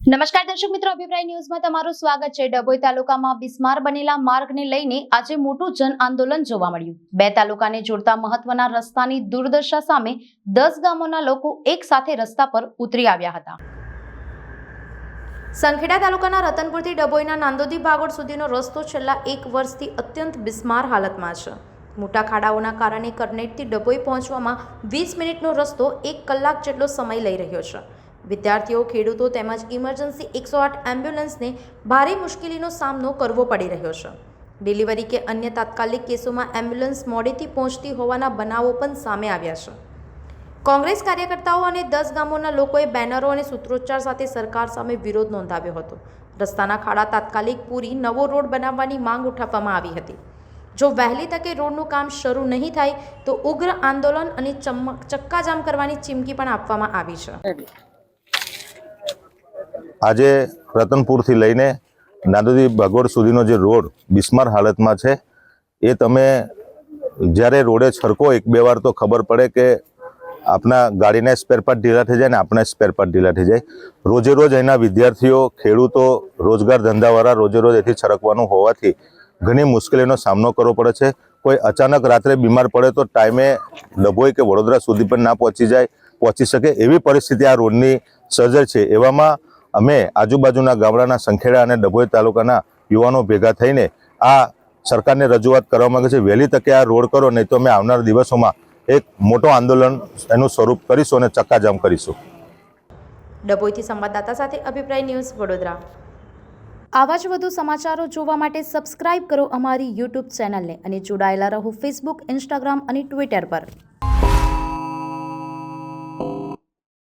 નમસ્કાર દર્શક મિત્રો, અભિપ્રાય ન્યૂઝમાં તમારું સ્વાગત છે। ડભોઈ તાલુકામાં બિસ્માર બનેલા માર્ગને લઈને આજે મોટું જન આંદોલન જોવા મળ્યું। બે તાલુકાને જોડતા મહત્વના રસ્તાની દુર્દશા સામે 10 ગામોના લોકો એક સાથે રસ્તા પર ઉતરી આવ્યા હતા। સંખેડા તાલુકાના રતનપુરથી ડભોઈના નાંદોદી ભાગોળ સુધીનો રસ્તો છેલ્લા 1 વર્ષથી અત્યંત બિસ્માર હાલતમાં છે। મોટા ખાડાઓના કારણે કરનેટથી ડભોઈ પહોંચવામાં 20 મિનિટનો રસ્તો 1 કલાક જેટલો સમય લઈ રહ્યો છે। વિદ્યાર્થીઓ, ખેડૂતો તેમજ ઇમરજન્સી 108 એમ્બ્યુલન્સને ભારે મુશ્કેલીનો સામનો કરવો પડી રહ્યો છે। ડિલિવરી કે અન્ય તાત્કાલિક કેસોમાં એમ્બ્યુલન્સ મોડેથી પહોંચતી હોવાના બનાવો પણ સામે આવ્યા છે। કોંગ્રેસ કાર્યકર્તાઓ અને 10 ગામોના લોકોએ બેનરો અને સૂત્રોચ્ચાર સાથે સરકાર સામે વિરોધ નોંધાવ્યો હતો। રસ્તાના ખાડા તાત્કાલિક પૂરી નવો રોડ બનાવવાની માંગ ઉઠાવવામાં આવી હતી। જો વહેલી તકે રોડનું કામ શરૂ નહીં થાય તો ઉગ્ર આંદોલન અને ચક્કાજામ કરવાની ચીમકી પણ આપવામાં આવી છે। આજે રતનપુરથી લઈને નાંદોદી ભાગોળ સુધીનો જે રોડ બિસ્માર હાલતમાં છે એ તમે જ્યારે રોડે છરકો 1-2 વાર તો ખબર પડે કે આપણા ગાડીના સ્પેર પાર્ટ ઢીલા થઈ જાય ને આપણા સ્પેર પાર્ટ ઢીલા થઈ જાય। રોજે રોજ અહીંના વિદ્યાર્થીઓ, ખેડૂતો, રોજગાર ધંધાવાળા રોજે રોજ એથી છરકવાનું હોવાથી ઘણી મુશ્કેલીનો સામનો કરવો પડે છે। કોઈ અચાનક રાત્રે બીમાર પડે તો ટાઈમે ડભોઈ કે વડોદરા સુધી પણ ના પહોંચી શકે એવી પરિસ્થિતિ આ રોડની સર્જાય છે। એવામાં અમે આજુબાજુના ગામડાના સંખેડા અને ડભોઈ તાલુકાના યુવાનો ભેગા થઈને આ સરકારને રજૂઆત કરવા માંગે છે, વહેલી તકે આ રોડ કરો, નહીં તો અમે આવનાર દિવસોમાં એક મોટો આંદોલન એનું સ્વરૂપ કરીશું અને ચક્કાજામ કરીશું। ડભોઈથી સંવાદદાતા સાથે અભિપ્રાય ન્યૂઝ, વડોદરા। આવા જ વધુ સમાચારો જોવા માટે સબસ્ક્રાઇબ કરો અમારી YouTube ચેનલને અને જોડાયેલા રહો Facebook, Instagram અને Twitter પર।